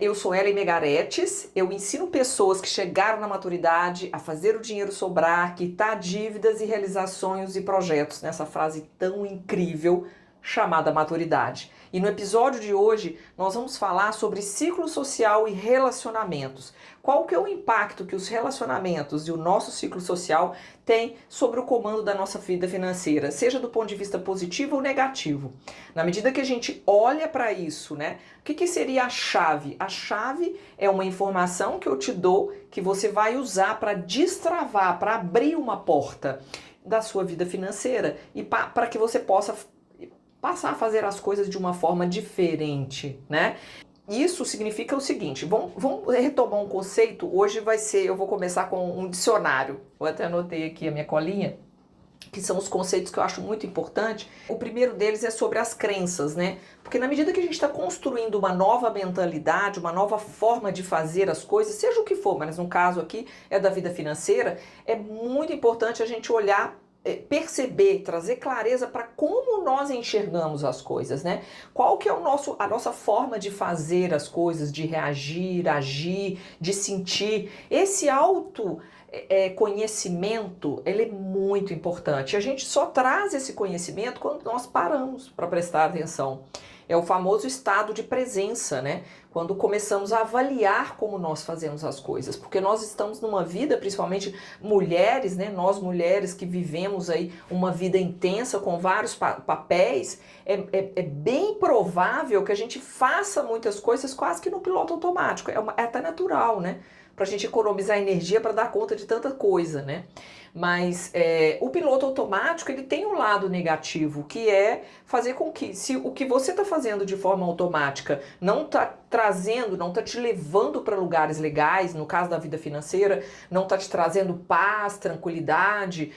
Eu sou Ellen Megaretes, eu ensino pessoas que chegaram na maturidade a fazer o dinheiro sobrar, quitar dívidas e realizar sonhos e projetos nessa frase tão incrível chamada maturidade. E no episódio de hoje nós vamos falar sobre ciclo social e relacionamentos. Qual que é o impacto que os relacionamentos e o nosso ciclo social têm sobre o comando da nossa vida financeira, seja do ponto de vista positivo ou negativo. Na medida que a gente olha para isso, né? O que seria a chave? A chave é uma informação que eu te dou que você vai usar para destravar, para abrir uma porta da sua vida financeira e para que você possa passar a fazer as coisas de uma forma diferente, né? Isso significa o seguinte, vamos retomar um conceito, hoje eu vou começar com um dicionário, eu até anotei aqui a minha colinha, que são os conceitos que eu acho muito importante. O primeiro deles é sobre as crenças, né? Porque na medida que a gente está construindo uma nova mentalidade, uma nova forma de fazer as coisas, seja o que for, mas no caso aqui é da vida financeira, é muito importante a gente olhar, perceber, trazer clareza para como nós enxergamos as coisas, né? Qual que é a nossa forma de fazer as coisas, de reagir, agir, de sentir. Esse conhecimento, ele é muito importante. A gente só traz esse conhecimento quando nós paramos para prestar atenção. É o famoso estado de presença, né? Quando começamos a avaliar como nós fazemos as coisas. Porque nós estamos numa vida, principalmente mulheres, né? Nós mulheres que vivemos aí uma vida intensa com vários papéis, é bem provável que a gente faça muitas coisas quase que no piloto automático. É até natural, né? Pra gente economizar energia para dar conta de tanta coisa, né? Mas o piloto automático, ele tem um lado negativo, que é fazer com que, se o que você está fazendo de forma automática não está trazendo, não está te levando para lugares legais, no caso da vida financeira, não está te trazendo paz, tranquilidade,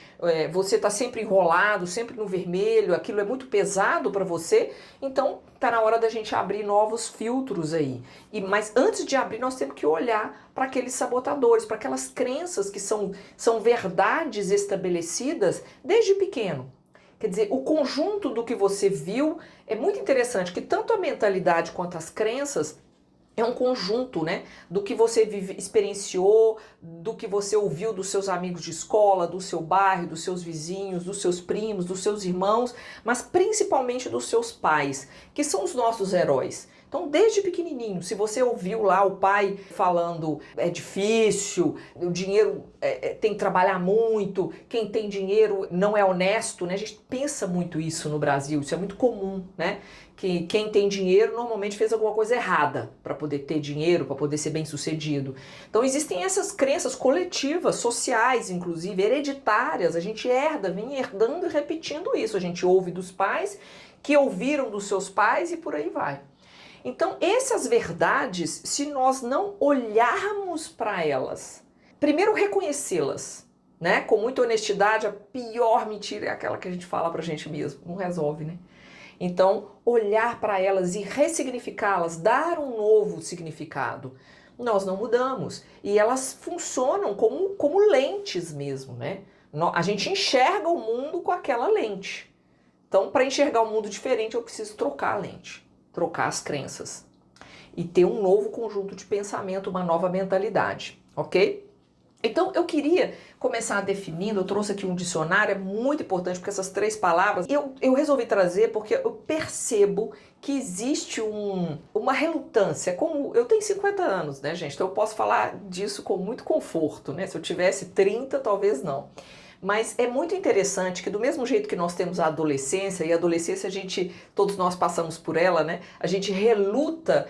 você está sempre enrolado, sempre no vermelho, aquilo é muito pesado para você, então está na hora da gente abrir novos filtros aí. Mas antes de abrir, nós temos que olhar para aqueles sabotadores, para aquelas crenças que são verdades estabelecidas desde pequeno. Quer dizer, o conjunto do que você viu é muito interessante, que tanto a mentalidade quanto as crenças é um conjunto, né, do que você experienciou, do que você ouviu dos seus amigos de escola, do seu bairro, dos seus vizinhos, dos seus primos, dos seus irmãos, mas principalmente dos seus pais, que são os nossos heróis. Então, desde pequenininho, se você ouviu lá o pai falando é difícil, o dinheiro tem que trabalhar muito, quem tem dinheiro não é honesto, né? A gente pensa muito isso no Brasil, isso é muito comum, né? Que quem tem dinheiro normalmente fez alguma coisa errada para poder ter dinheiro, para poder ser bem sucedido. Então existem essas crenças coletivas, sociais, inclusive, hereditárias, a gente vem herdando e repetindo isso, a gente ouve dos pais, que ouviram dos seus pais e por aí vai. Então, essas verdades, se nós não olharmos para elas, primeiro reconhecê-las, né? Com muita honestidade, a pior mentira é aquela que a gente fala pra gente mesmo, não resolve, né? Então, olhar para elas e ressignificá-las, dar um novo significado. Nós não mudamos. E elas funcionam como lentes mesmo, né? A gente enxerga o mundo com aquela lente. Então, para enxergar um mundo diferente, eu preciso trocar a lente. Trocar as crenças e ter um novo conjunto de pensamento, uma nova mentalidade, ok? Então eu queria começar definindo, eu trouxe aqui um dicionário, é muito importante porque essas três palavras eu resolvi trazer porque eu percebo que existe uma relutância, como eu tenho 50 anos, né, gente, então eu posso falar disso com muito conforto, né, se eu tivesse 30 talvez não. Mas é muito interessante que do mesmo jeito que nós temos a adolescência, e a adolescência todos nós passamos por ela, né? A gente reluta,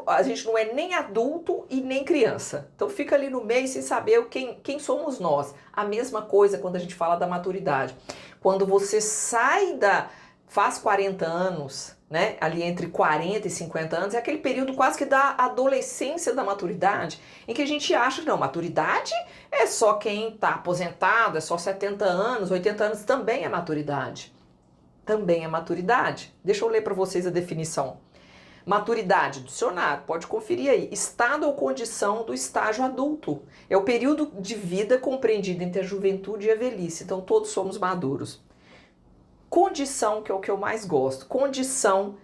a gente não é nem adulto e nem criança. Então fica ali no meio sem saber quem somos nós. A mesma coisa quando a gente fala da maturidade. Quando você faz 40 anos, né? Ali entre 40 e 50 anos, é aquele período quase que da adolescência da maturidade, em que a gente acha, não, maturidade é só quem está aposentado, é só 70 anos, 80 anos, também é maturidade. Também é maturidade. Deixa eu ler para vocês a definição. Maturidade, dicionário, pode conferir aí. Estado ou condição do estágio adulto. É o período de vida compreendido entre a juventude e a velhice. Então todos somos maduros. Condição, que é o que eu mais gosto. Condição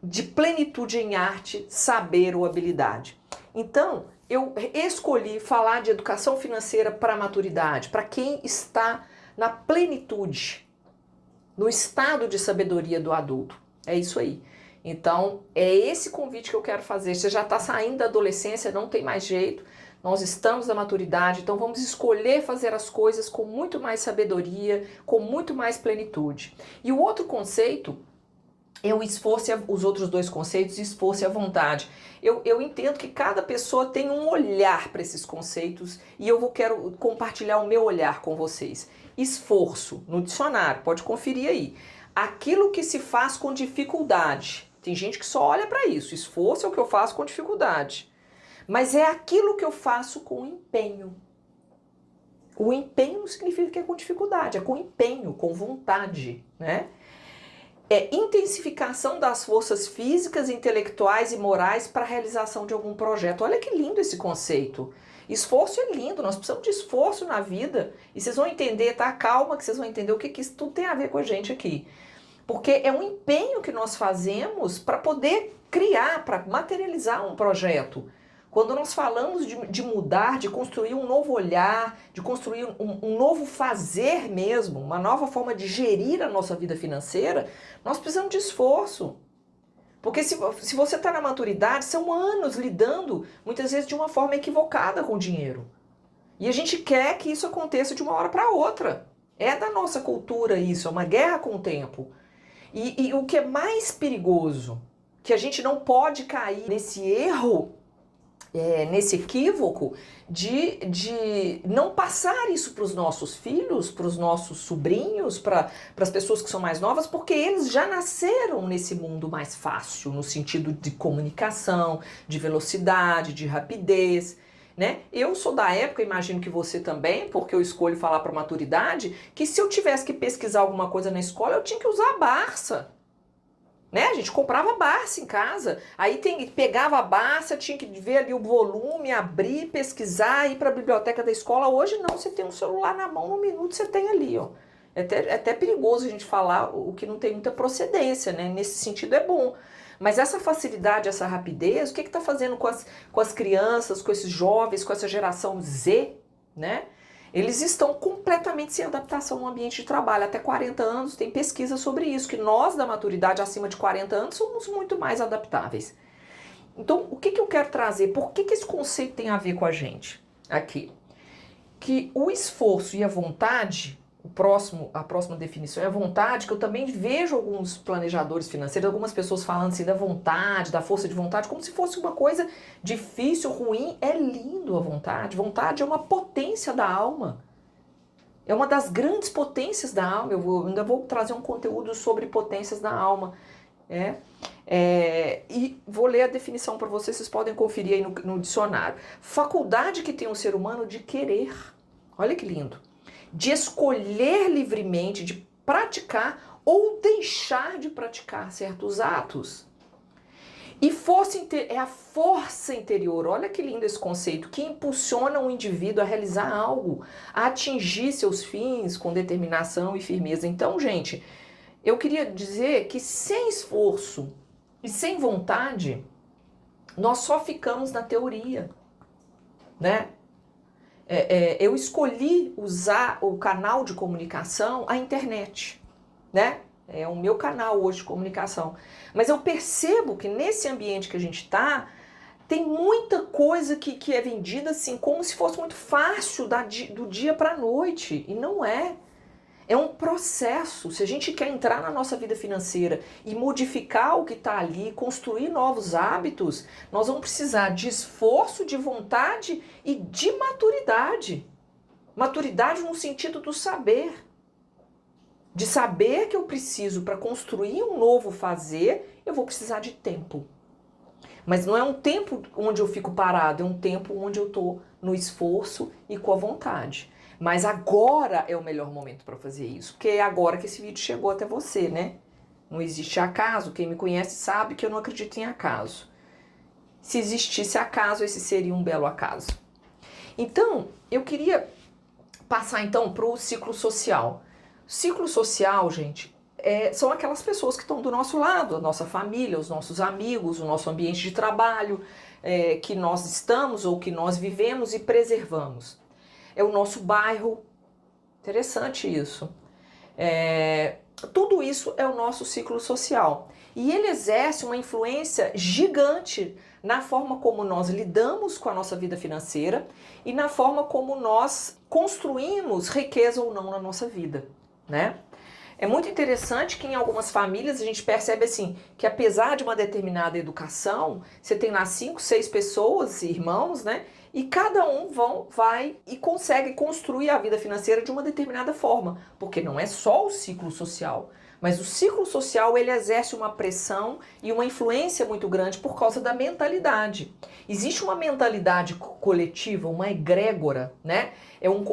de plenitude em arte, saber ou habilidade. Então, eu escolhi falar de educação financeira para a maturidade, para quem está na plenitude, no estado de sabedoria do adulto. É isso aí. Então, é esse convite que eu quero fazer. Você já está saindo da adolescência, não tem mais jeito. Nós estamos na maturidade, então vamos escolher fazer as coisas com muito mais sabedoria, com muito mais plenitude. E o outro conceito é o esforço, os outros dois conceitos, esforço e a vontade. Eu entendo que cada pessoa tem um olhar para esses conceitos e quero compartilhar o meu olhar com vocês. Esforço, no dicionário, pode conferir aí. Aquilo que se faz com dificuldade. Tem gente que só olha para isso. Esforço é o que eu faço com dificuldade. Mas é aquilo que eu faço com empenho. O empenho não significa que é com dificuldade, é com empenho, com vontade, né? É intensificação das forças físicas, intelectuais e morais para a realização de algum projeto. Olha que lindo esse conceito. Esforço é lindo, nós precisamos de esforço na vida. E vocês vão entender, tá? Calma que vocês vão entender o que isso tudo tem a ver com a gente aqui. Porque é um empenho que nós fazemos para poder criar, para materializar um projeto. Quando nós falamos de mudar, de construir um novo olhar, de construir um novo fazer mesmo, uma nova forma de gerir a nossa vida financeira, nós precisamos de esforço. Porque se você está na maturidade, são anos lidando, muitas vezes, de uma forma equivocada com o dinheiro. E a gente quer que isso aconteça de uma hora para outra. É da nossa cultura isso, é uma guerra com o tempo. E o que é mais perigoso, que a gente não pode cair nesse erro, nesse equívoco de não passar isso para os nossos filhos, para os nossos sobrinhos, para as pessoas que são mais novas, porque eles já nasceram nesse mundo mais fácil, no sentido de comunicação, de velocidade, de rapidez, né? Eu sou da época, imagino que você também, porque eu escolho falar para maturidade, que se eu tivesse que pesquisar alguma coisa na escola, eu tinha que usar a Barça. Né? A gente comprava a Barça em casa, aí pegava a Barça, tinha que ver ali o volume, abrir, pesquisar, ir para a biblioteca da escola. Hoje não, você tem um celular na mão, num minuto você tem ali, ó. É até perigoso a gente falar o que não tem muita procedência, né? Nesse sentido é bom. Mas essa facilidade, essa rapidez, o que está fazendo com as crianças, com esses jovens, com essa geração Z, né? Eles estão completamente sem adaptação no ambiente de trabalho. Até 40 anos tem pesquisa sobre isso, que nós da maturidade acima de 40 anos somos muito mais adaptáveis. Então, o que eu quero trazer? Por que esse conceito tem a ver com a gente aqui? Que o esforço e a vontade, a próxima definição é a vontade, que eu também vejo alguns planejadores financeiros, algumas pessoas falando assim da vontade, da força de vontade, como se fosse uma coisa difícil, ruim. É lindo a vontade. Vontade é uma potência da alma. É uma das grandes potências da alma. Eu ainda vou trazer um conteúdo sobre potências da alma. E vou ler a definição para vocês, vocês podem conferir aí no dicionário. Faculdade que tem o ser humano de querer. Olha que lindo. De escolher livremente, de praticar ou deixar de praticar certos atos. E é a força interior, olha que lindo esse conceito, que impulsiona o indivíduo a realizar algo, a atingir seus fins com determinação e firmeza. Então, gente, eu queria dizer que sem esforço e sem vontade, nós só ficamos na teoria, né? Eu escolhi usar o canal de comunicação, a internet, né? É o meu canal hoje de comunicação. Mas eu percebo que nesse ambiente que a gente está, tem muita coisa que é vendida assim, como se fosse muito fácil do dia para a noite. E não é. É um processo. Se a gente quer entrar na nossa vida financeira e modificar o que está ali, construir novos hábitos, nós vamos precisar de esforço, de vontade e de maturidade. Maturidade no sentido do saber. De saber que eu preciso, para construir um novo fazer, eu vou precisar de tempo. Mas não é um tempo onde eu fico parado, é um tempo onde eu estou no esforço e com a vontade. Mas agora é o melhor momento para fazer isso, porque é agora que esse vídeo chegou até você, né? Não existe acaso, quem me conhece sabe que eu não acredito em acaso. Se existisse acaso, esse seria um belo acaso. Então, eu queria passar então para o ciclo social. Ciclo social, gente, são aquelas pessoas que estão do nosso lado, a nossa família, os nossos amigos, o nosso ambiente de trabalho, que nós estamos ou que nós vivemos e preservamos. É o nosso bairro, interessante isso. Tudo isso é o nosso ciclo social. E ele exerce uma influência gigante na forma como nós lidamos com a nossa vida financeira e na forma como nós construímos riqueza ou não na nossa vida, né? É muito interessante que em algumas famílias a gente percebe assim, que apesar de uma determinada educação, você tem lá 5, 6 pessoas, irmãos, né? E cada um vai e consegue construir a vida financeira de uma determinada forma, porque não é só o ciclo social, mas o ciclo social ele exerce uma pressão e uma influência muito grande por causa da mentalidade. Existe uma mentalidade coletiva, uma egrégora, né?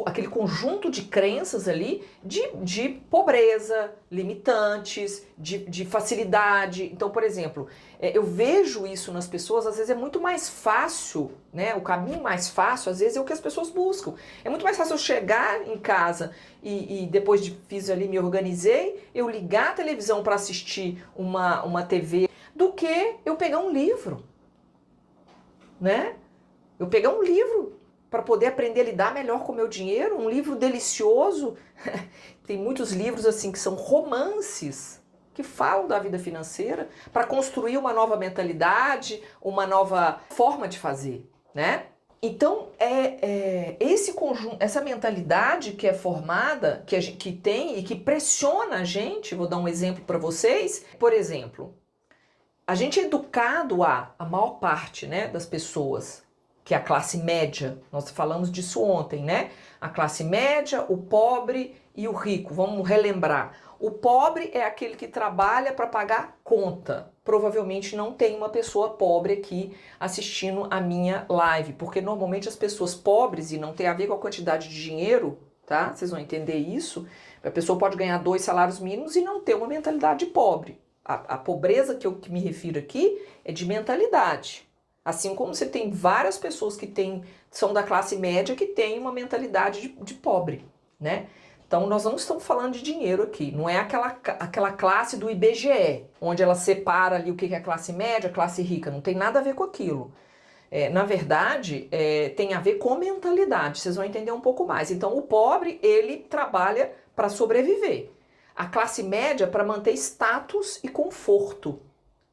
Aquele conjunto de crenças ali de pobreza, limitantes, de facilidade. Então, por exemplo, eu vejo isso nas pessoas, às vezes é muito mais fácil, né? O caminho mais fácil, às vezes, é o que as pessoas buscam. É muito mais fácil eu chegar em casa e depois de fiz ali, me organizei, eu ligar a televisão para assistir uma TV, do que eu pegar um livro, né? Eu pegar um livro para poder aprender a lidar melhor com o meu dinheiro, um livro delicioso. Tem muitos livros assim que são romances que falam da vida financeira para construir uma nova mentalidade, uma nova forma de fazer, né? Então, esse conjunto, essa mentalidade que é formada, que tem e que pressiona a gente, vou dar um exemplo para vocês. Por exemplo, a gente é educado a maior parte, né, das pessoas, que é a classe média, nós falamos disso ontem, né? A classe média, o pobre e o rico. Vamos relembrar. O pobre é aquele que trabalha para pagar conta. Provavelmente não tem uma pessoa pobre aqui assistindo a minha live, porque normalmente as pessoas pobres, e não tem a ver com a quantidade de dinheiro, tá? Vocês vão entender isso. A pessoa pode ganhar 2 salários mínimos e não ter uma mentalidade pobre. A pobreza que eu me refiro aqui é de mentalidade. Assim como você tem várias pessoas que são da classe média que têm uma mentalidade de pobre, né? Então nós não estamos falando de dinheiro aqui, não é aquela classe do IBGE, onde ela separa ali o que é classe média, classe rica, não tem nada a ver com aquilo. Na verdade, tem a ver com mentalidade, vocês vão entender um pouco mais. Então o pobre, ele trabalha para sobreviver. A classe média para manter status e conforto,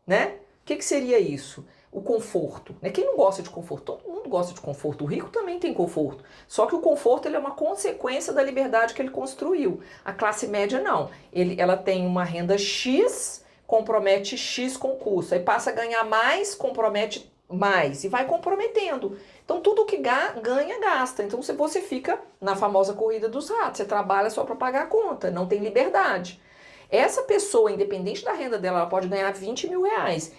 né? O que seria isso? O conforto, né? Quem não gosta de conforto? Todo mundo gosta de conforto. O rico também tem conforto. Só que o conforto ele é uma consequência da liberdade que ele construiu. A classe média não. Ela tem uma renda X, compromete X com custo. Aí passa a ganhar mais, compromete mais. E vai comprometendo. Então tudo que ganha, gasta. Então você fica na famosa corrida dos ratos. Você trabalha só para pagar a conta. Não tem liberdade. Essa pessoa, independente da renda dela, ela pode ganhar 20 mil reais.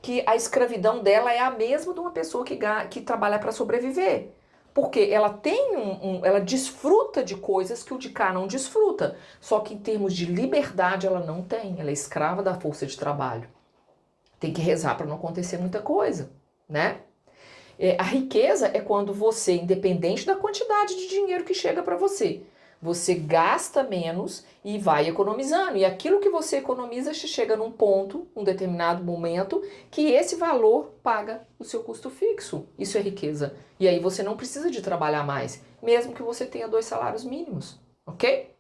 Que a escravidão dela é a mesma de uma pessoa que trabalha para sobreviver. Porque ela ela desfruta de coisas que o de cá não desfruta. Só que em termos de liberdade ela não tem. Ela é escrava da força de trabalho. Tem que rezar para não acontecer muita coisa, né? A riqueza é quando você, independente da quantidade de dinheiro que chega para você gasta menos e vai economizando. E aquilo que você economiza chega num ponto, um determinado momento, que esse valor paga o seu custo fixo. Isso é riqueza. E aí você não precisa de trabalhar mais, mesmo que você tenha 2 salários mínimos, ok?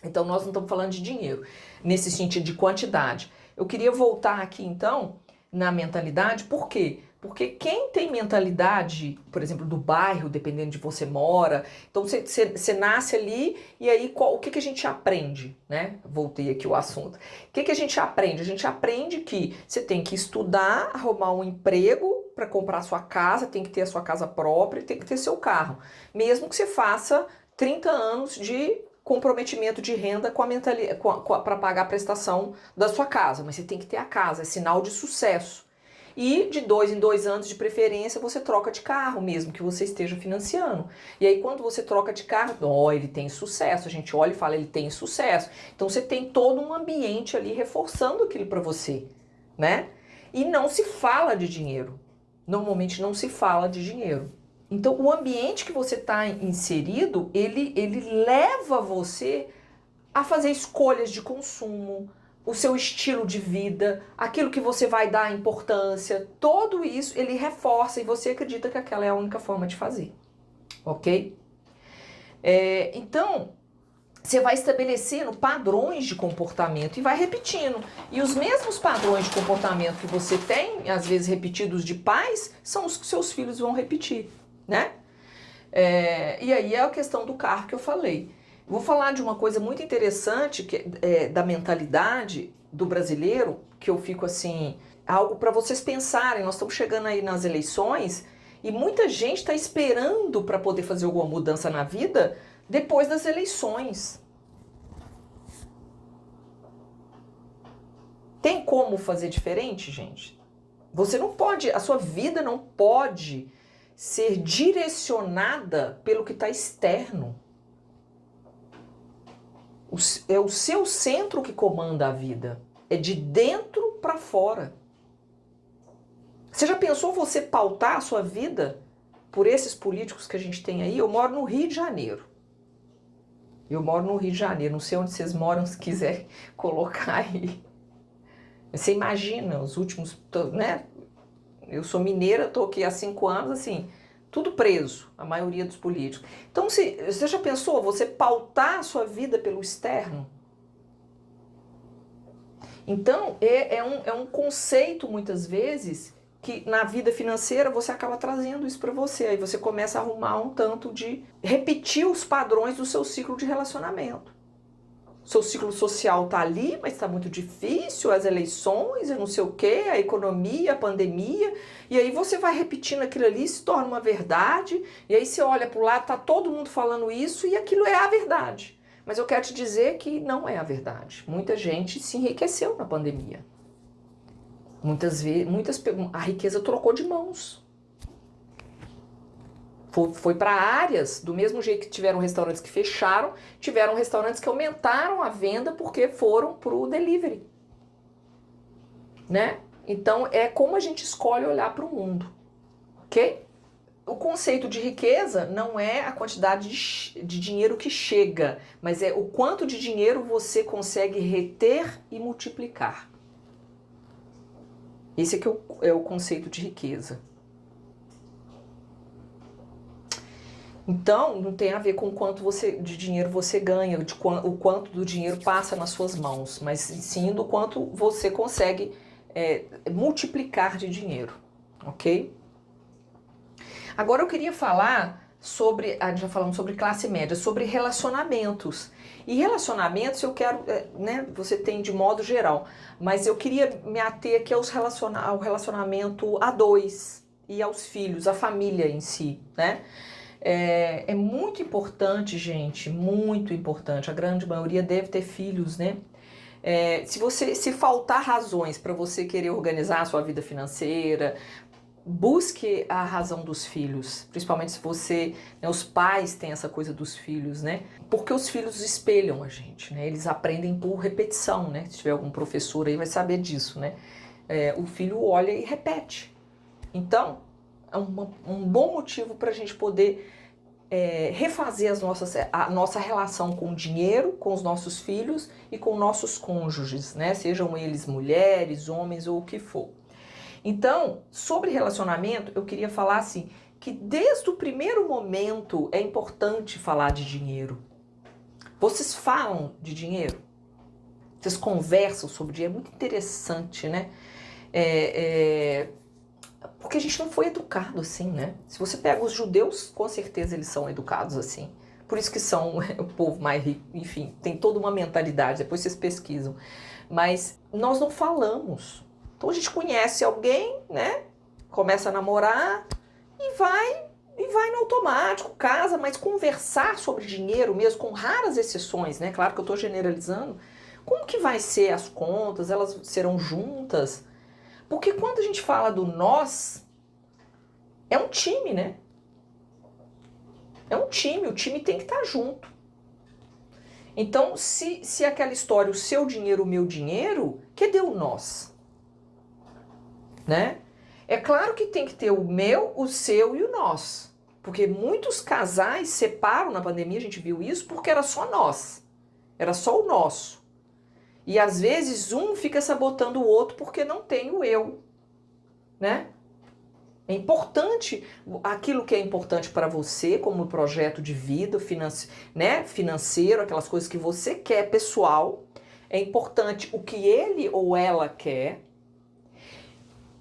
Então nós não estamos falando de dinheiro, nesse sentido de quantidade. Eu queria voltar aqui então na mentalidade, por quê? Porque quem tem mentalidade, por exemplo, do bairro, dependendo de você mora, então você nasce ali e aí o que a gente aprende, né? Voltei aqui o assunto. O que a gente aprende? A gente aprende que você tem que estudar, arrumar um emprego para comprar sua casa, tem que ter a sua casa própria, tem que ter seu carro. Mesmo que você faça 30 anos de comprometimento de renda para pagar a prestação da sua casa, mas você tem que ter a casa, é sinal de sucesso. E de 2 em 2 anos, de preferência, você troca de carro, mesmo que você esteja financiando. E aí, quando você troca de carro, ele tem sucesso. A gente olha e fala, ele tem sucesso. Então, você tem todo um ambiente ali reforçando aquilo para você, né? E não se fala de dinheiro. Normalmente, não se fala de dinheiro. Então, o ambiente que você está inserido, ele leva você a fazer escolhas de consumo, o seu estilo de vida, aquilo que você vai dar importância, tudo isso ele reforça e você acredita que aquela é a única forma de fazer, ok? Então, você vai estabelecendo padrões de comportamento e vai repetindo. E os mesmos padrões de comportamento que você tem, às vezes repetidos de pais, são os que seus filhos vão repetir, né? E aí é a questão do carro que eu falei. Vou falar de uma coisa muito interessante que da mentalidade do brasileiro, que eu fico assim, algo para vocês pensarem. Nós estamos chegando aí nas eleições e muita gente está esperando para poder fazer alguma mudança na vida depois das eleições. Tem como fazer diferente, gente? Você não pode, a sua vida não pode ser direcionada pelo que está externo. É o seu centro que comanda a vida. É de dentro para fora. Você já pensou você pautar a sua vida por esses políticos que a gente tem aí? Eu moro no Rio de Janeiro. Não sei onde vocês moram, se quiser colocar aí. Você imagina os últimos, né? Eu sou mineira, estou aqui há 5 anos, assim, tudo preso, a maioria dos políticos. Então, você já pensou você pautar a sua vida pelo externo? Então, é um conceito, muitas vezes, que na vida financeira você acaba trazendo isso para você. Aí você começa a arrumar um tanto de repetir os padrões do seu ciclo de relacionamento. Seu ciclo social tá ali, mas está muito difícil, as eleições e não sei o quê, a economia, a pandemia, e aí você vai repetindo aquilo ali, se torna uma verdade, e aí você olha para o lado, tá todo mundo falando isso e aquilo é a verdade. Mas eu quero te dizer que não é a verdade. Muita gente se enriqueceu na pandemia. Muitas vezes, a riqueza trocou de mãos. Foi para áreas, do mesmo jeito que tiveram restaurantes que fecharam, tiveram restaurantes que aumentaram a venda porque foram para o delivery. Né? Então, é como a gente escolhe olhar para o mundo. Ok? O conceito de riqueza não é a quantidade de dinheiro que chega, mas é o quanto de dinheiro você consegue reter e multiplicar. Esse aqui é o conceito de riqueza. Então, não tem a ver com quanto de dinheiro você ganha, o quanto do dinheiro passa nas suas mãos, mas sim do quanto você consegue multiplicar de dinheiro, ok? Agora eu queria falar sobre, já falamos sobre classe média, sobre relacionamentos. E relacionamentos eu quero, né, você tem de modo geral, mas eu queria me ater aqui ao relacionamento a dois e aos filhos, à família em si, né? É muito importante, gente, muito importante. A grande maioria deve ter filhos, né? Se faltar razões para você querer organizar a sua vida financeira, busque a razão dos filhos, principalmente se você, né, os pais têm essa coisa dos filhos, né? Porque os filhos espelham a gente, né? Eles aprendem por repetição, né? Se tiver algum professor aí vai saber disso, né? O filho olha e repete. Então, é um bom motivo para a gente poder refazer a nossa relação com o dinheiro, com os nossos filhos e com nossos cônjuges, né? Sejam eles mulheres, homens ou o que for. Então, sobre relacionamento, eu queria falar assim, que desde o primeiro momento é importante falar de dinheiro. Vocês falam de dinheiro? Vocês conversam sobre dinheiro? É muito interessante, né? Porque a gente não foi educado assim, né? Se você pega os judeus, com certeza eles são educados assim. Por isso que são o povo mais rico, enfim, tem toda uma mentalidade, depois vocês pesquisam. Mas nós não falamos. Então a gente conhece alguém, né? Começa a namorar e vai no automático, casa, mas conversar sobre dinheiro mesmo, com raras exceções, né? Claro que eu estou generalizando. Como que vai ser as contas? Elas serão juntas? Porque quando a gente fala do nós, é um time, né? É um time, o time tem que estar junto. Então, se aquela história, o seu dinheiro, o meu dinheiro, cadê o nós? Né? É claro que tem que ter o meu, o seu e o nós. Porque muitos casais separam na pandemia, a gente viu isso, porque era só nós. Era só o nosso. E às vezes um fica sabotando o outro porque não tem o eu, né? É importante aquilo que é importante para você, como projeto de vida, né, financeiro, aquelas coisas que você quer, pessoal. É importante o que ele ou ela quer.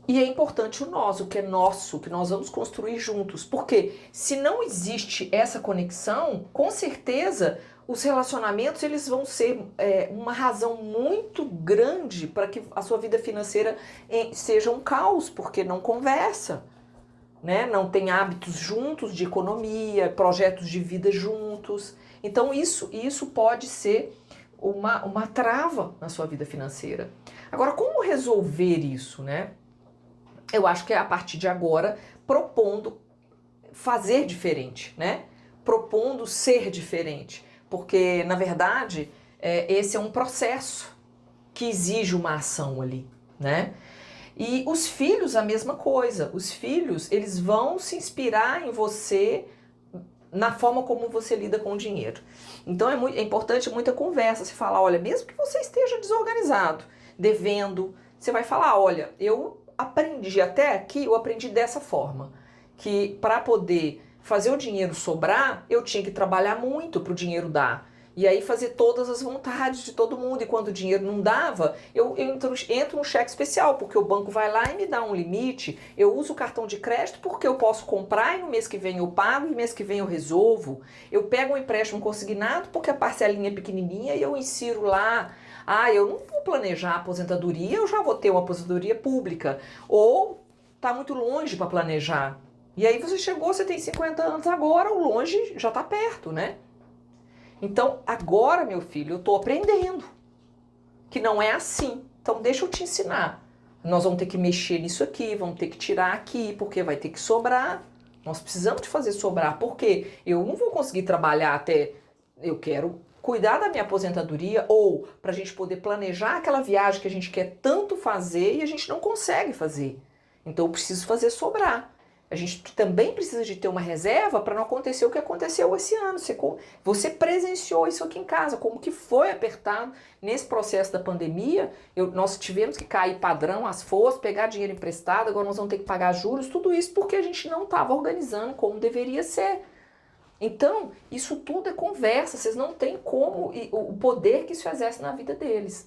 E é importante o nós, o que é nosso, o que nós vamos construir juntos. Porque se não existe essa conexão, com certeza os relacionamentos eles vão ser uma razão muito grande para que a sua vida financeira seja um caos, porque não conversa. Né? Não tem hábitos juntos de economia, projetos de vida juntos. Então isso pode ser uma trava na sua vida financeira. Agora, como resolver isso, né? Eu acho que é a partir de agora propondo fazer diferente, né? Propondo ser diferente. Porque, na verdade, esse é um processo que exige uma ação ali, né? E os filhos, a mesma coisa. Os filhos, eles vão se inspirar em você na forma como você lida com o dinheiro. Então é importante muita conversa. Você falar, olha, mesmo que você esteja desorganizado, devendo, você vai falar, olha, eu aprendi até aqui, eu aprendi dessa forma. Que para poder fazer o dinheiro sobrar, eu tinha que trabalhar muito para o dinheiro dar. E aí fazer todas as vontades de todo mundo. E quando o dinheiro não dava, eu entro no cheque especial, porque o banco vai lá e me dá um limite. Eu uso o cartão de crédito porque eu posso comprar e no mês que vem eu pago e no mês que vem eu resolvo. Eu pego um empréstimo consignado porque a parcelinha é pequenininha e eu insiro lá. Ah, eu não vou planejar a aposentadoria, eu já vou ter uma aposentadoria pública. Ou tá muito longe para planejar. E aí você chegou, você tem 50 anos agora, o longe já tá perto, né? Então, agora, meu filho, eu estou aprendendo que não é assim. Então, deixa eu te ensinar. Nós vamos ter que mexer nisso aqui, vamos ter que tirar aqui, porque vai ter que sobrar. Nós precisamos de fazer sobrar, porque eu não vou conseguir trabalhar até... Eu quero cuidar da minha aposentadoria ou para a gente poder planejar aquela viagem que a gente quer tanto fazer e a gente não consegue fazer. Então, eu preciso fazer sobrar. A gente também precisa de ter uma reserva para não acontecer o que aconteceu esse ano. Você presenciou isso aqui em casa, como que foi apertado nesse processo da pandemia. Nós tivemos que cair padrão, as forças, pegar dinheiro emprestado, agora nós vamos ter que pagar juros, tudo isso porque a gente não estava organizando como deveria ser. Então, isso tudo é conversa, vocês não têm como, o poder que isso exerce na vida deles.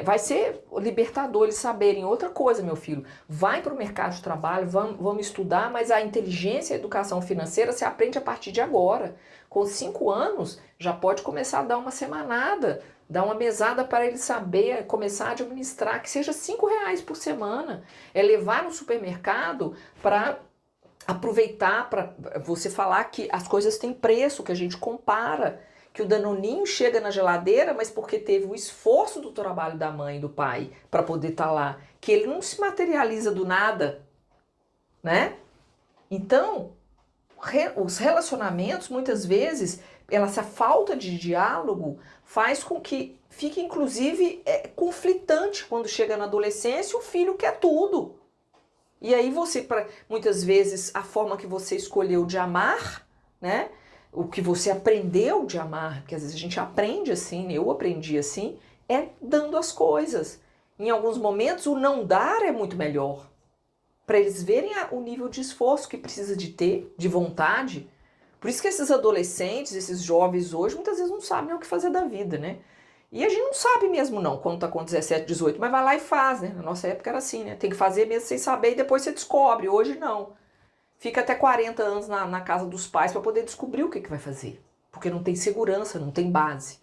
Vai ser libertador eles saberem outra coisa, meu filho. Vai para o mercado de trabalho, vamos estudar, mas a inteligência e a educação financeira se aprende a partir de agora. Com 5 anos, já pode começar a dar uma semanada, dar uma mesada para ele saber, começar a administrar, que seja R$ 5 por semana. É levar no supermercado para aproveitar, para você falar que as coisas têm preço, que a gente compara. Que o danoninho chega na geladeira, mas porque teve o esforço do trabalho da mãe e do pai para poder estar lá. Que ele não se materializa do nada, né? Então, os relacionamentos, muitas vezes, essa falta de diálogo faz com que fique, inclusive, conflitante quando chega na adolescência, o filho quer tudo. E aí você, muitas vezes, a forma que você escolheu de amar, né? O que você aprendeu de amar, porque às vezes a gente aprende assim, eu aprendi assim, é dando as coisas. Em alguns momentos o não dar é muito melhor. Para eles verem o nível de esforço que precisa de ter, de vontade. Por isso que esses adolescentes, esses jovens hoje, muitas vezes não sabem o que fazer da vida, né? E a gente não sabe mesmo não, quando tá com 17, 18, mas vai lá e faz, né? Na nossa época era assim, né? Tem que fazer mesmo sem saber e depois você descobre. Hoje não. Fica até 40 anos na casa dos pais para poder descobrir o que vai fazer. Porque não tem segurança, não tem base,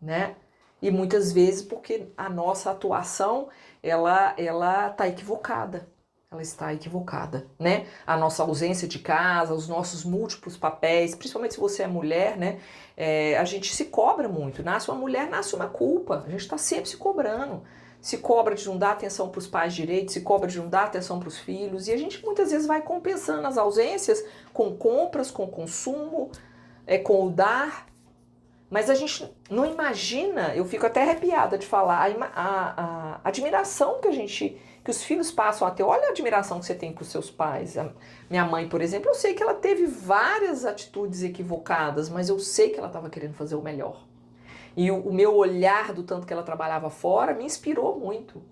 né? E muitas vezes porque a nossa atuação, ela está equivocada. Ela está equivocada, né? A nossa ausência de casa, os nossos múltiplos papéis, principalmente se você é mulher, né? A gente se cobra muito. Nasce uma mulher, nasce uma culpa. A gente está sempre se cobrando. Se cobra de não dar atenção para os pais direito, se cobra de não dar atenção para os filhos. E a gente muitas vezes vai compensando as ausências com compras, com consumo, com o dar. Mas a gente não imagina, eu fico até arrepiada de falar, a admiração que os filhos passam a ter. Olha a admiração que você tem para os seus pais. A minha mãe, por exemplo, eu sei que ela teve várias atitudes equivocadas, mas eu sei que ela estava querendo fazer o melhor. E o meu olhar do tanto que ela trabalhava fora me inspirou muito,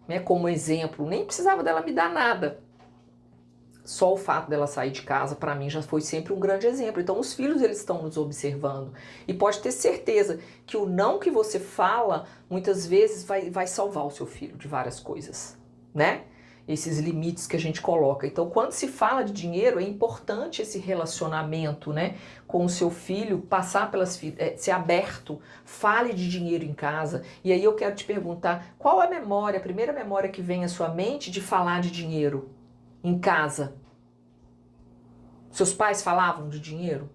né? Como exemplo, nem precisava dela me dar nada. Só o fato dela sair de casa, para mim, já foi sempre um grande exemplo. Então, os filhos, eles estão nos observando. E pode ter certeza que o não que você fala, muitas vezes, vai salvar o seu filho de várias coisas, né? Esses limites que a gente coloca. Então, quando se fala de dinheiro, é importante esse relacionamento, né, com o seu filho, passar pelas ser aberto, fale de dinheiro em casa. E aí eu quero te perguntar, qual a memória, a primeira memória que vem à sua mente de falar de dinheiro em casa? Seus pais falavam de dinheiro?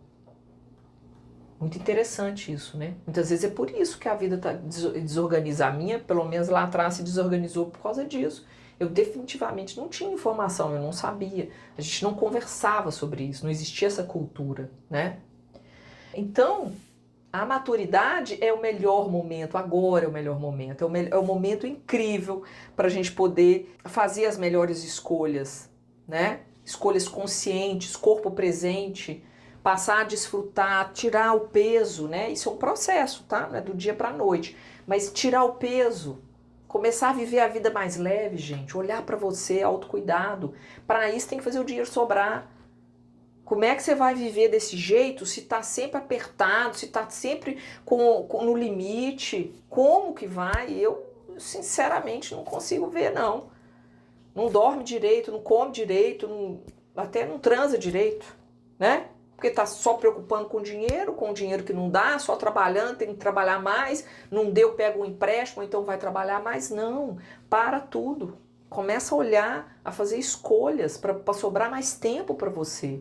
Muito interessante isso, né? Muitas vezes é por isso que a vida tá desorganiza. A minha, pelo menos lá atrás, se desorganizou por causa disso. Eu definitivamente não tinha informação, eu não sabia. A gente não conversava sobre isso, não existia essa cultura, né? Então, a maturidade é o melhor momento, agora é o melhor momento. É o momento incrível para a gente poder fazer as melhores escolhas, né? Escolhas conscientes, corpo presente, passar a desfrutar, tirar o peso, né? Isso é um processo, tá? Não é do dia para a noite. Mas tirar o peso, começar a viver a vida mais leve, gente. Olhar para você, autocuidado. Para isso tem que fazer o dinheiro sobrar. Como é que você vai viver desse jeito se tá sempre apertado, se tá sempre no limite? Como que vai? Eu, sinceramente, não consigo ver, não. Não dorme direito, não come direito, até não transa direito, né? Porque tá só preocupando com o dinheiro que não dá, só trabalhando, tem que trabalhar mais, não deu, pega um empréstimo, então vai trabalhar mais. Não, para tudo. Começa a olhar, a fazer escolhas para sobrar mais tempo para você.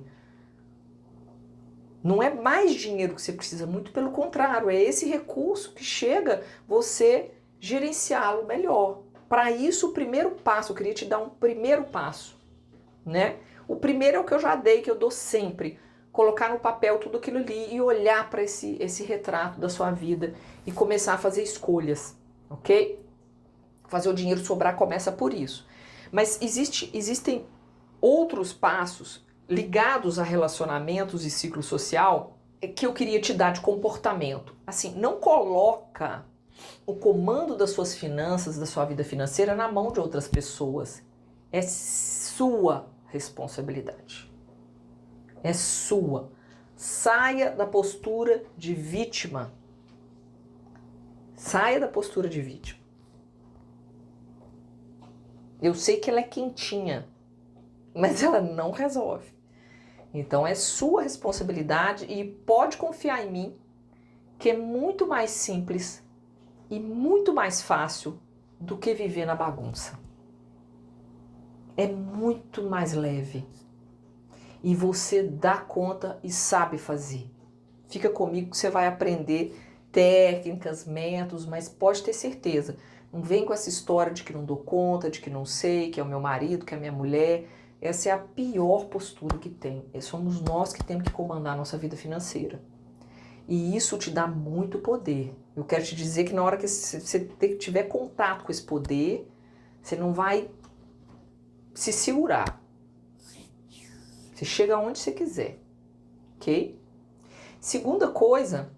Não é mais dinheiro que você precisa, muito pelo contrário, é esse recurso que chega você gerenciá-lo melhor. Para isso, o primeiro passo, eu queria te dar um primeiro passo, né? O primeiro é o que eu já dei, que eu dou sempre. Colocar no papel tudo aquilo ali e olhar para esse retrato da sua vida e começar a fazer escolhas, ok? Fazer o dinheiro sobrar começa por isso. Mas existem outros passos ligados a relacionamentos e ciclo social que eu queria te dar de comportamento. Assim, não coloca o comando das suas finanças, da sua vida financeira na mão de outras pessoas. É sua responsabilidade. É sua. Saia da postura de vítima. Saia da postura de vítima. Eu sei que ela é quentinha, mas ela não resolve. Então é sua responsabilidade e pode confiar em mim que é muito mais simples e muito mais fácil do que viver na bagunça. É muito mais leve. E você dá conta e sabe fazer. Fica comigo que você vai aprender técnicas, métodos, mas pode ter certeza. Não vem com essa história de que não dou conta, de que não sei, que é o meu marido, que é a minha mulher. Essa é a pior postura que tem. Somos nós que temos que comandar a nossa vida financeira. E isso te dá muito poder. Eu quero te dizer que na hora que você tiver contato com esse poder, você não vai se segurar. Você chega onde você quiser, ok? Segunda coisa,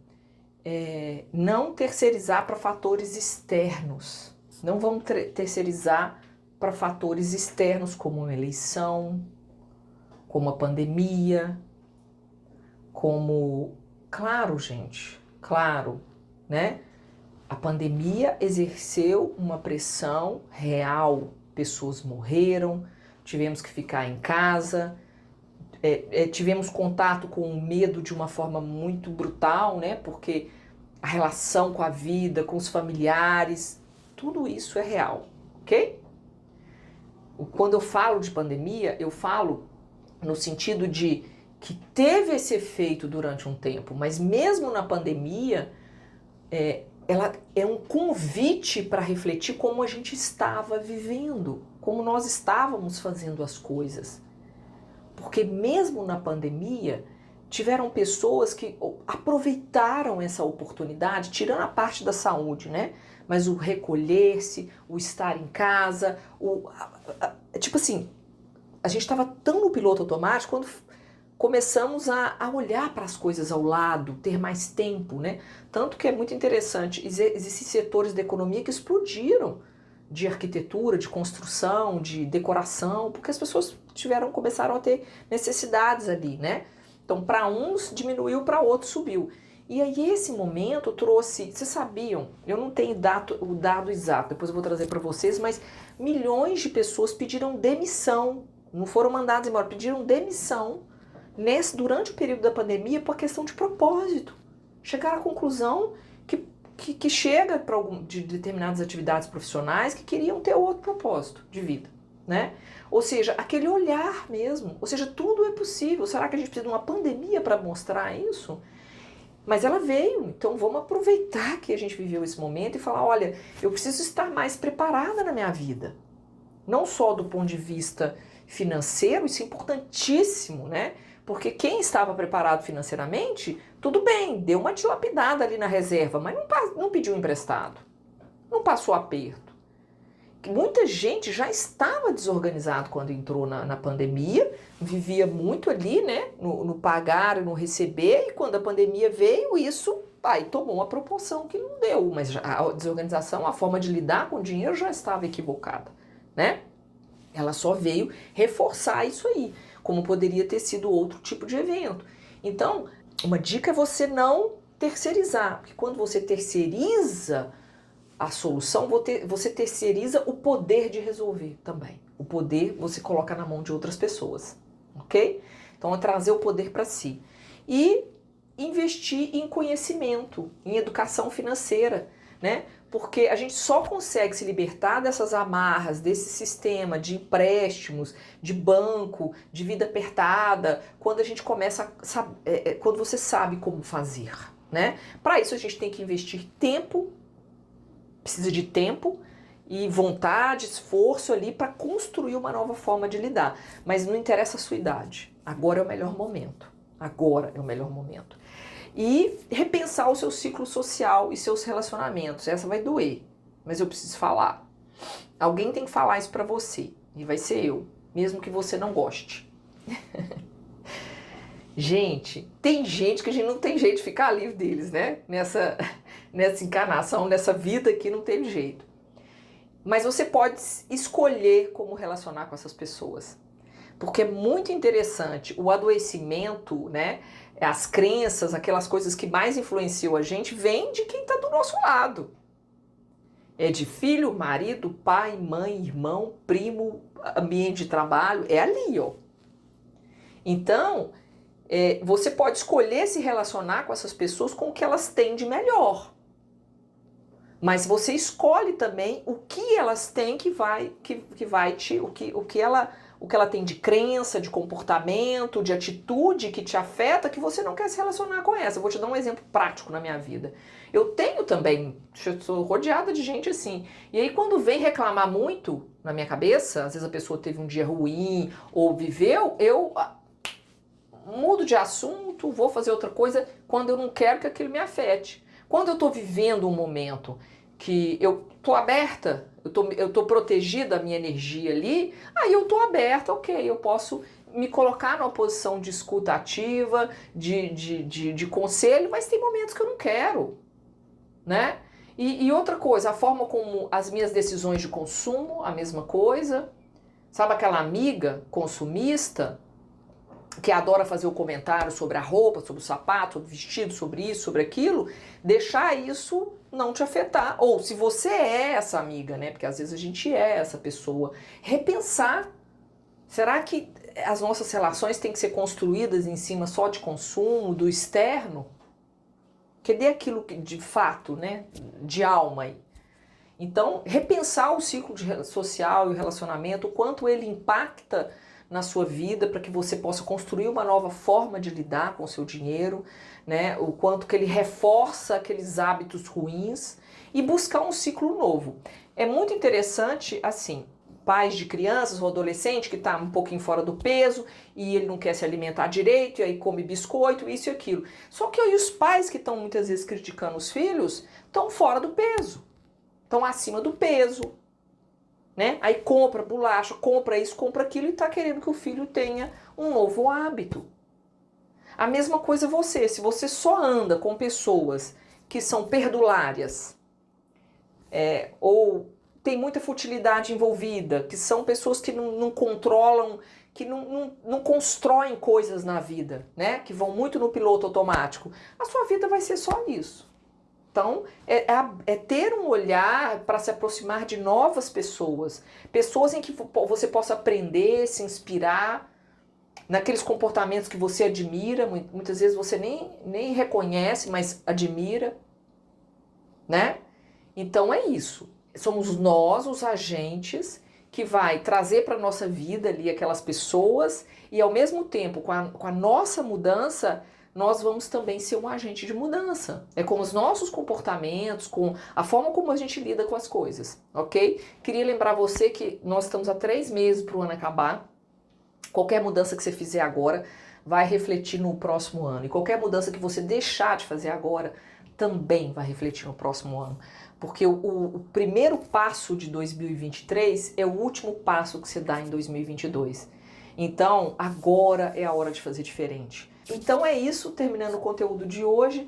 não terceirizar para fatores externos. Não vamos terceirizar para fatores externos como uma eleição, como a pandemia, como... Claro, gente, claro, né? A pandemia exerceu uma pressão real. Pessoas morreram, tivemos que ficar em casa, tivemos contato com o medo de uma forma muito brutal, né? Porque a relação com a vida, com os familiares, tudo isso é real, ok? Quando eu falo de pandemia, eu falo no sentido de que teve esse efeito durante um tempo, mas mesmo na pandemia, ela é um convite para refletir como a gente estava vivendo, como nós estávamos fazendo as coisas. Porque mesmo na pandemia, tiveram pessoas que aproveitaram essa oportunidade, tirando a parte da saúde, né? Mas o recolher-se, o estar em casa, tipo assim, a gente estava tão no piloto automático, quando começamos a olhar para as coisas ao lado, ter mais tempo, né? Tanto que é muito interessante, existem setores da economia que explodiram, de arquitetura, de construção, de decoração, porque as pessoas começaram a ter necessidades ali, né? Então, para uns diminuiu, para outros subiu. E aí esse momento trouxe, vocês sabiam, eu não tenho o dado exato, depois eu vou trazer para vocês, mas milhões de pessoas pediram demissão, não foram mandadas embora, pediram demissão durante o período da pandemia por questão de propósito. Chegaram à conclusão que chega para de determinadas atividades profissionais que queriam ter outro propósito de vida, né? Ou seja, aquele olhar mesmo, ou seja, tudo é possível. Será que a gente precisa de uma pandemia para mostrar isso? Mas ela veio, então vamos aproveitar que a gente viveu esse momento e falar, olha, eu preciso estar mais preparada na minha vida. Não só do ponto de vista financeiro, isso é importantíssimo, né? Porque quem estava preparado financeiramente, tudo bem, deu uma dilapidada ali na reserva, mas não pediu emprestado, não passou aperto. Muita gente já estava desorganizado quando entrou na pandemia, vivia muito ali, né, no pagar e no receber, e quando a pandemia veio, isso aí tomou uma proporção que não deu, mas a desorganização, a forma de lidar com o dinheiro já estava equivocada, né? Ela só veio reforçar isso aí, como poderia ter sido outro tipo de evento. Então, uma dica é você não terceirizar, porque quando você terceiriza a solução, você terceiriza o poder de resolver também. O poder você coloca na mão de outras pessoas, ok? Então, é trazer o poder para si. E investir em conhecimento, em educação financeira, né? Porque a gente só consegue se libertar dessas amarras, desse sistema de empréstimos, de banco, de vida apertada, quando a gente começa quando você sabe como fazer, né? Para isso a gente tem que investir tempo, precisa de tempo e vontade, esforço ali para construir uma nova forma de lidar. Mas não interessa a sua idade. Agora é o melhor momento. Agora é o melhor momento. E repensar o seu ciclo social e seus relacionamentos. Essa vai doer, mas eu preciso falar. Alguém tem que falar isso pra você, e vai ser eu, mesmo que você não goste. Gente, tem gente que a gente não tem jeito de ficar livre deles, né? Nessa encarnação, nessa vida aqui não teve jeito. Mas você pode escolher como relacionar com essas pessoas. Porque é muito interessante o adoecimento, né? As crenças, aquelas coisas que mais influenciam a gente, vem de quem está do nosso lado. É de filho, marido, pai, mãe, irmão, primo, ambiente de trabalho, é ali, ó. Então, você pode escolher se relacionar com essas pessoas com o que elas têm de melhor. Mas você escolhe também o que elas têm o que ela tem de crença, de comportamento, de atitude que te afeta, que você não quer se relacionar com essa. Eu vou te dar um exemplo prático na minha vida. Eu tenho também, eu sou rodeada de gente assim. E aí quando vem reclamar muito na minha cabeça, às vezes a pessoa teve um dia ruim ou viveu, eu mudo de assunto, vou fazer outra coisa quando eu não quero que aquilo me afete. Quando eu tô vivendo um momento que eu tô aberta, eu tô protegida a minha energia ali, aí eu tô aberta, ok, eu posso me colocar numa posição de escuta ativa, de conselho, mas tem momentos que eu não quero, né? E outra coisa, a forma como as minhas decisões de consumo, a mesma coisa. Sabe aquela amiga consumista que adora fazer o comentário sobre a roupa, sobre o sapato, sobre o vestido, sobre isso, sobre aquilo? Deixar isso não te afetar. Ou se você é essa amiga, né? Porque às vezes a gente é essa pessoa. Repensar. Será que as nossas relações têm que ser construídas em cima só de consumo, do externo? Cadê aquilo de fato, né? De alma aí? Então, repensar o ciclo social e o relacionamento, o quanto ele impacta na sua vida para que você possa construir uma nova forma de lidar com o seu dinheiro, né? O quanto que ele reforça aqueles hábitos ruins e buscar um ciclo novo. É muito interessante, assim, pais de crianças ou adolescente que está um pouquinho fora do peso e ele não quer se alimentar direito e aí come biscoito, isso e aquilo. Só que aí os pais que estão muitas vezes criticando os filhos estão fora do peso, estão acima do peso, né? Aí compra bolacha, compra isso, compra aquilo e está querendo que o filho tenha um novo hábito. A mesma coisa você, se você só anda com pessoas que são perdulárias, ou tem muita futilidade envolvida, que são pessoas que não controlam, que não constroem coisas na vida, né? Que vão muito no piloto automático, a sua vida vai ser só isso. Então, é ter um olhar para se aproximar de novas pessoas, pessoas em que você possa aprender, se inspirar, naqueles comportamentos que você admira, muitas vezes você nem reconhece, mas admira, né? Então é isso. Somos nós os agentes que vai trazer para a nossa vida ali aquelas pessoas e ao mesmo tempo com a nossa mudança nós vamos também ser um agente de mudança. É com os nossos comportamentos, com a forma como a gente lida com as coisas, ok? Queria lembrar você que nós estamos há 3 meses para o ano acabar. Qualquer mudança que você fizer agora vai refletir no próximo ano. E qualquer mudança que você deixar de fazer agora também vai refletir no próximo ano. Porque o primeiro passo de 2023 é o último passo que você dá em 2022. Então, agora é a hora de fazer diferente. Então é isso, terminando o conteúdo de hoje.